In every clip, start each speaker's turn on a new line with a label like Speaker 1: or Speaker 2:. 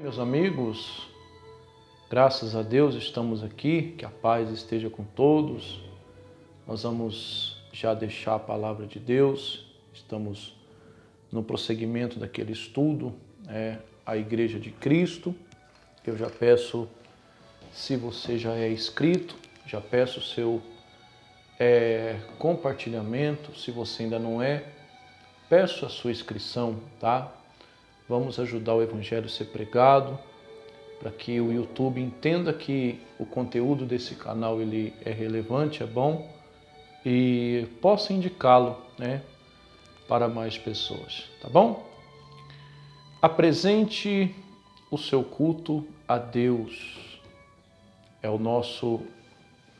Speaker 1: Meus amigos, graças a Deus estamos aqui, que a paz esteja com todos. Nós vamos já deixar a palavra de Deus, estamos no prosseguimento daquele estudo, a Igreja de Cristo. Eu já peço, se você já é inscrito, já peço o seu compartilhamento. Se você ainda não é, peço a sua inscrição, tá? Vamos ajudar o Evangelho a ser pregado, para que o YouTube entenda que o conteúdo desse canal ele é relevante, é bom, e possa indicá-lo, para mais pessoas, tá bom? Apresente o seu culto a Deus. É o nosso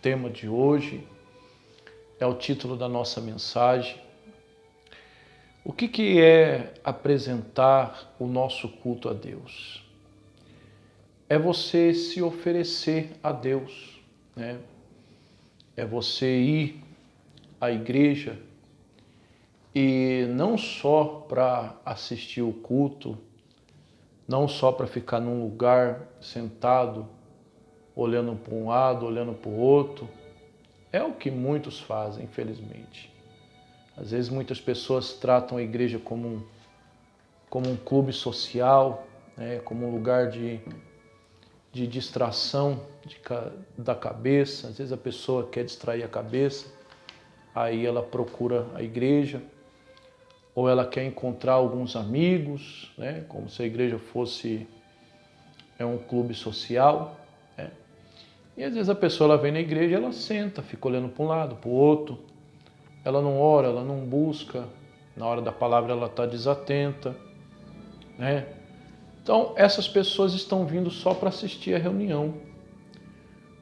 Speaker 1: tema de hoje, é o título da nossa mensagem. O que é apresentar o nosso culto a Deus? É você se oferecer a Deus, né? É você ir à igreja e não só para assistir o culto, não só para ficar num lugar sentado, olhando para um lado, olhando para o outro. É o que muitos fazem, infelizmente. Às vezes muitas pessoas tratam a igreja como um clube social, como um lugar de distração da cabeça. Às vezes a pessoa quer distrair a cabeça, aí ela procura a igreja, ou ela quer encontrar alguns amigos, como se a igreja fosse um clube social. E às vezes a pessoa ela vem na igreja, ela senta, fica olhando para um lado, para o outro, ela não ora, ela não busca, na hora da palavra ela está desatenta, Então essas pessoas estão vindo só para assistir a reunião,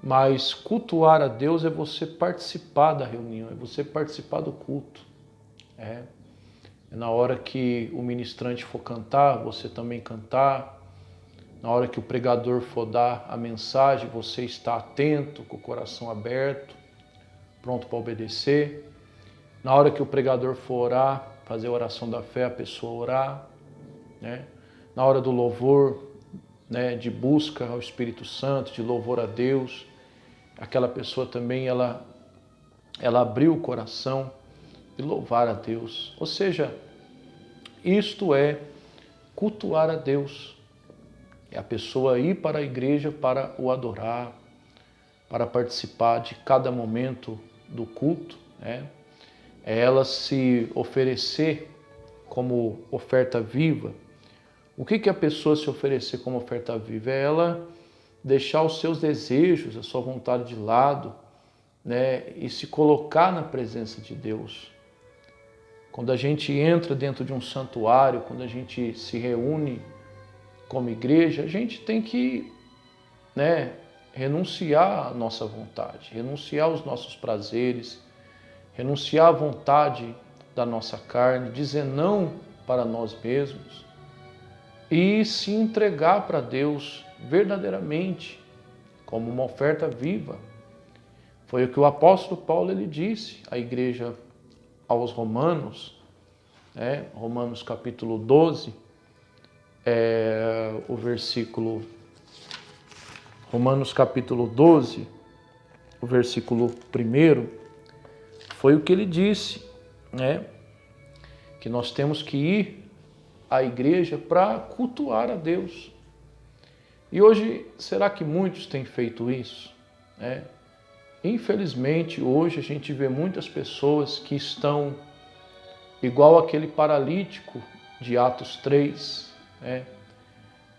Speaker 1: mas cultuar a Deus é você participar da reunião, é você participar do culto. É na hora que o ministrante for cantar, você também cantar. Na hora que o pregador for dar a mensagem, você está atento, com o coração aberto, pronto para obedecer. Na hora que o pregador for orar, fazer a oração da fé, a pessoa orar. Na hora do louvor, de busca ao Espírito Santo, de louvor a Deus, aquela pessoa também, ela abriu o coração e louvar a Deus. Ou seja, isto é cultuar a Deus. É a pessoa ir para a igreja para o adorar, para participar de cada momento do culto. É ela se oferecer como oferta viva. O que é a pessoa se oferecer como oferta viva? É ela deixar os seus desejos, a sua vontade de lado, e se colocar na presença de Deus. Quando a gente entra dentro de um santuário, quando a gente se reúne como igreja, a gente tem que renunciar à nossa vontade, renunciar aos nossos prazeres, renunciar à vontade da nossa carne, dizer não para nós mesmos e se entregar para Deus verdadeiramente como uma oferta viva. Foi o que o apóstolo Paulo ele disse à igreja aos Romanos, Romanos capítulo 12, o versículo Romanos capítulo 12, o versículo 1, foi o que ele disse, que nós temos que ir à igreja para cultuar a Deus. E hoje, será que muitos têm feito isso? Infelizmente, hoje a gente vê muitas pessoas que estão igual aquele paralítico de Atos 3,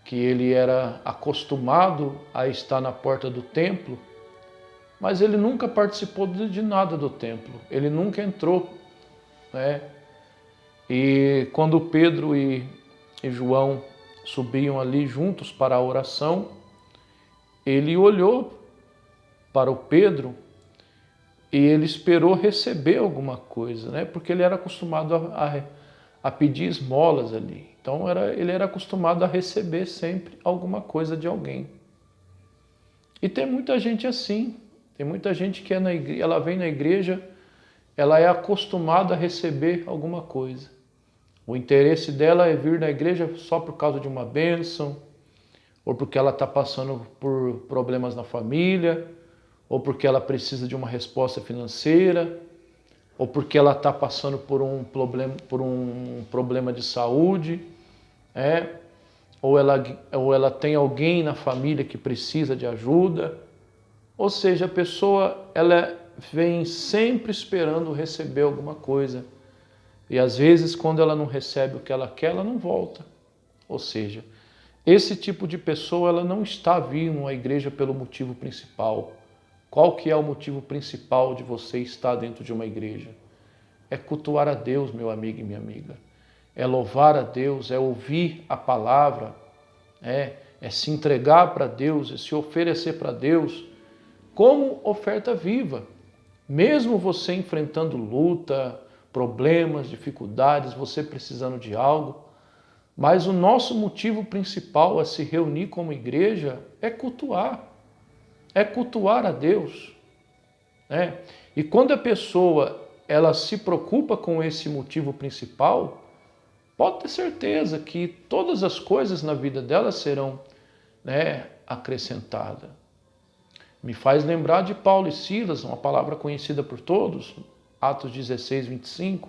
Speaker 1: que ele era acostumado a estar na porta do templo, mas ele nunca participou de nada do templo, ele nunca entrou. E quando Pedro e João subiam ali juntos para a oração, ele olhou para o Pedro e ele esperou receber alguma coisa, porque ele era acostumado a pedir esmolas ali. Então ele era acostumado a receber sempre alguma coisa de alguém. E tem muita gente assim, tem muita gente que ela vem na igreja, ela é acostumada a receber alguma coisa. O interesse dela é vir na igreja só por causa de uma bênção, ou porque ela está passando por problemas na família, ou porque ela precisa de uma resposta financeira, ou porque ela está passando por um problema de saúde, ou ela tem alguém na família que precisa de ajuda. Ou seja, a pessoa ela vem sempre esperando receber alguma coisa. E às vezes, quando ela não recebe o que ela quer, ela não volta. Ou seja, esse tipo de pessoa ela não está vindo à igreja pelo motivo principal. Qual que é o motivo principal de você estar dentro de uma igreja? É cultuar a Deus, meu amigo e minha amiga. É louvar a Deus, é ouvir a palavra, é se entregar para Deus, é se oferecer para Deus como oferta viva. Mesmo você enfrentando luta, problemas, dificuldades, você precisando de algo, mas o nosso motivo principal a se reunir como igreja é cultuar a Deus. E quando a pessoa ela se preocupa com esse motivo principal, pode ter certeza que todas as coisas na vida dela serão acrescentadas. Me faz lembrar de Paulo e Silas, uma palavra conhecida por todos, Atos 16, 25.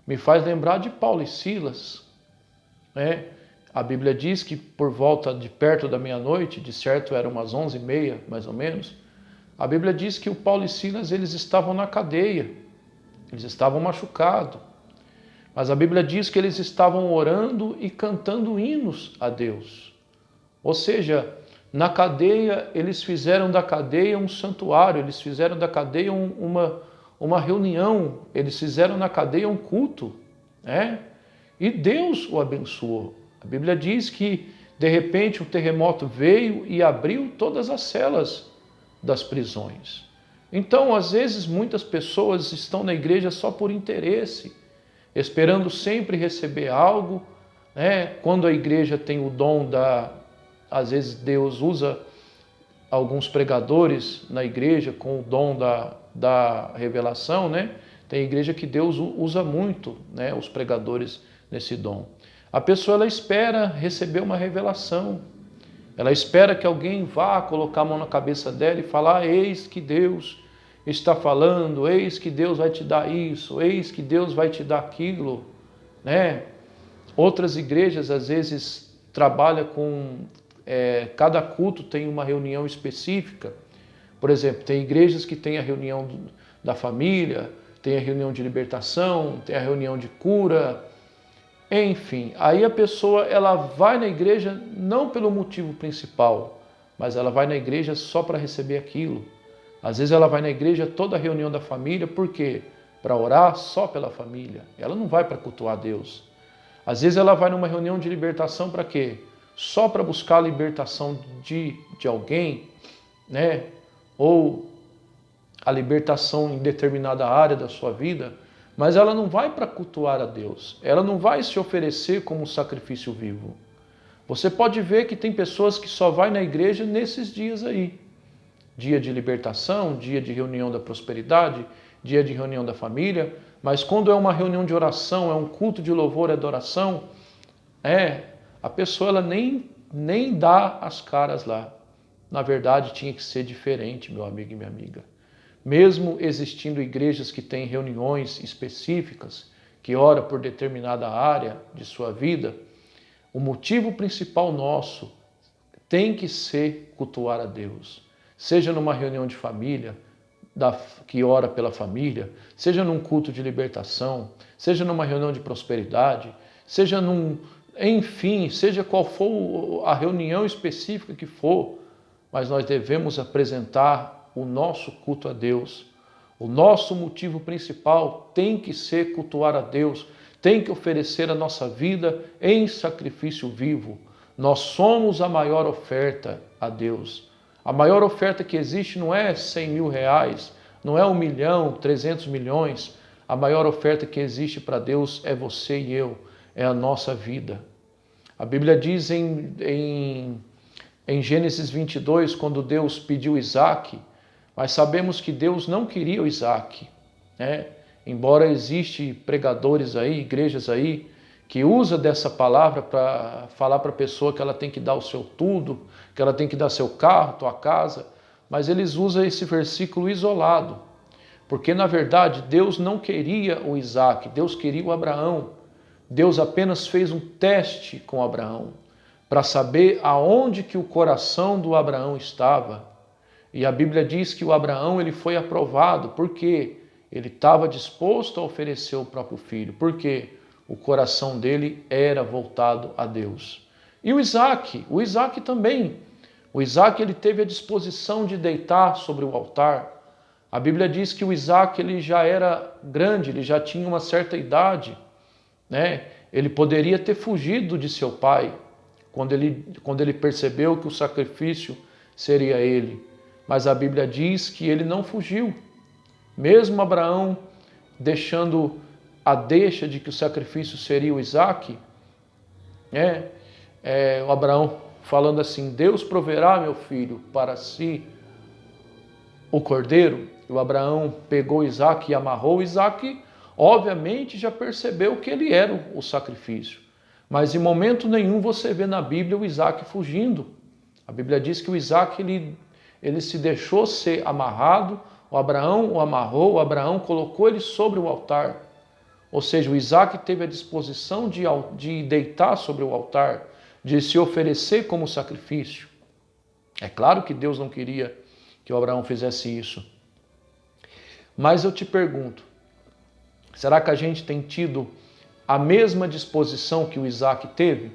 Speaker 1: Me faz lembrar de Paulo e Silas. A Bíblia diz que por volta de perto da meia-noite, de certo eram umas 11h30 mais ou menos, a Bíblia diz que o Paulo e Silas eles estavam na cadeia, eles estavam machucados, mas a Bíblia diz que eles estavam orando e cantando hinos a Deus. Ou seja, na cadeia, eles fizeram da cadeia um santuário, eles fizeram da cadeia uma reunião, eles fizeram na cadeia um culto, e Deus o abençoou. A Bíblia diz que, de repente, o terremoto veio e abriu todas as celas das prisões. Então, às vezes, muitas pessoas estão na igreja só por interesse, esperando sempre receber algo, Quando a igreja tem o dom às vezes Deus usa alguns pregadores na igreja com o dom da revelação, Tem igreja que Deus usa muito, os pregadores nesse dom. A pessoa ela espera receber uma revelação, ela espera que alguém vá colocar a mão na cabeça dela e falar: eis que Deus está falando, eis que Deus vai te dar isso, eis que Deus vai te dar aquilo, Outras igrejas às vezes trabalham com cada culto tem uma reunião específica. Por exemplo, tem igrejas que tem a reunião da família, tem a reunião de libertação, tem a reunião de cura, enfim. Aí a pessoa ela vai na igreja não pelo motivo principal, mas ela vai na igreja só para receber aquilo. Às vezes ela vai na igreja toda a reunião da família, por quê? Para orar só pela família. Ela não vai para cultuar a Deus. Às vezes ela vai numa reunião de libertação para quê? Só para buscar a libertação de alguém, Ou a libertação em determinada área da sua vida, mas ela não vai para cultuar a Deus. Ela não vai se oferecer como um sacrifício vivo. Você pode ver que tem pessoas que só vai na igreja nesses dias aí. Dia de libertação, dia de reunião da prosperidade, dia de reunião da família, mas quando é uma reunião de oração, é um culto de louvor e adoração, a pessoa ela nem dá as caras lá. Na verdade, tinha que ser diferente, meu amigo e minha amiga. Mesmo existindo igrejas que têm reuniões específicas, que ora por determinada área de sua vida, o motivo principal nosso tem que ser cultuar a Deus. Seja numa reunião de família, que ora pela família, seja num culto de libertação, seja numa reunião de prosperidade, enfim, seja qual for a reunião específica que for, mas nós devemos apresentar o nosso culto a Deus. O nosso motivo principal tem que ser cultuar a Deus, tem que oferecer a nossa vida em sacrifício vivo. Nós somos a maior oferta a Deus. A maior oferta que existe não é 100 mil reais, não é 1 milhão, 300 milhões. A maior oferta que existe para Deus é você e eu, é a nossa vida. A Bíblia diz em Gênesis 22, quando Deus pediu Isaac, mas sabemos que Deus não queria o Isaac, Embora existam pregadores aí, igrejas aí, que usa dessa palavra para falar para a pessoa que ela tem que dar o seu tudo, que ela tem que dar seu carro, tua casa, mas eles usam esse versículo isolado, porque na verdade Deus não queria o Isaac, Deus queria o Abraão. Deus apenas fez um teste com Abraão, para saber aonde que o coração do Abraão estava. E a Bíblia diz que o Abraão ele foi aprovado, porque ele estava disposto a oferecer o próprio filho, porque o coração dele era voltado a Deus. E o Isaac também. O Isaac ele teve a disposição de deitar sobre o altar. A Bíblia diz que o Isaac ele já era grande, ele já tinha uma certa idade, né? Ele poderia ter fugido de seu pai quando ele percebeu que o sacrifício seria ele. Mas a Bíblia diz que ele não fugiu. Mesmo Abraão deixando a deixa de que o sacrifício seria o Isaac, o Abraão falando assim, Deus proverá, meu filho, para si o cordeiro. E o Abraão pegou Isaac e amarrou. Isaac, obviamente, já percebeu que ele era o sacrifício. Mas em momento nenhum você vê na Bíblia o Isaac fugindo. A Bíblia diz que o Isaac ele se deixou ser amarrado, o Abraão o amarrou, o Abraão colocou ele sobre o altar. Ou seja, o Isaac teve a disposição de deitar sobre o altar, de se oferecer como sacrifício. É claro que Deus não queria que o Abraão fizesse isso. Mas eu te pergunto, será que a gente tem tido a mesma disposição que o Isaac teve?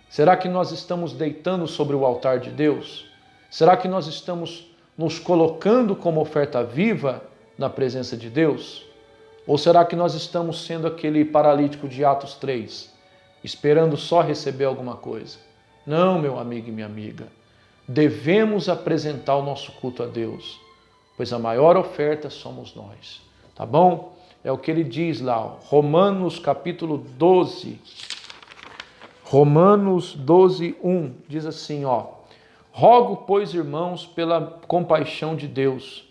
Speaker 1: Será que nós estamos deitando sobre o altar de Deus? Será que nós estamos nos colocando como oferta viva na presença de Deus? Ou será que nós estamos sendo aquele paralítico de Atos 3, esperando só receber alguma coisa? Não, meu amigo e minha amiga. Devemos apresentar o nosso culto a Deus, pois a maior oferta somos nós. Tá bom? É o que ele diz lá, Romanos capítulo 12. Romanos 12, 1, diz assim, rogo, pois, irmãos, pela compaixão de Deus,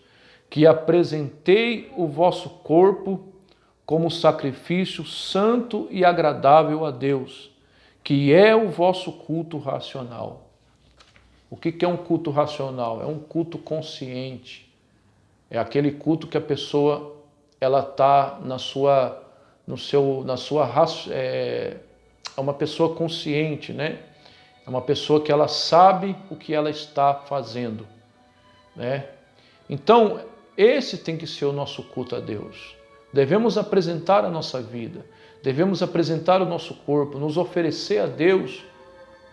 Speaker 1: que apresentei o vosso corpo como sacrifício santo e agradável a Deus, que é o vosso culto racional. O que é um culto racional? É um culto consciente. É aquele culto que a pessoa ela está é uma pessoa consciente, né? É uma pessoa que ela sabe o que ela está fazendo, né? Então, esse tem que ser o nosso culto a Deus. Devemos apresentar a nossa vida, devemos apresentar o nosso corpo, nos oferecer a Deus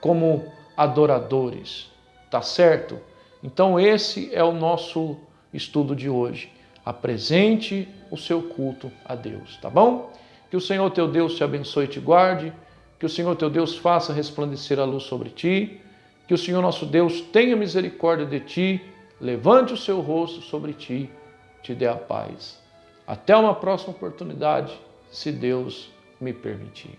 Speaker 1: como adoradores, tá certo? Então, esse é o nosso estudo de hoje. Apresente o seu culto a Deus, tá bom? Que o Senhor teu Deus te abençoe e te guarde, que o Senhor teu Deus faça resplandecer a luz sobre ti, que o Senhor nosso Deus tenha misericórdia de ti, levante o seu rosto sobre ti, te dê a paz. Até uma próxima oportunidade, se Deus me permitir.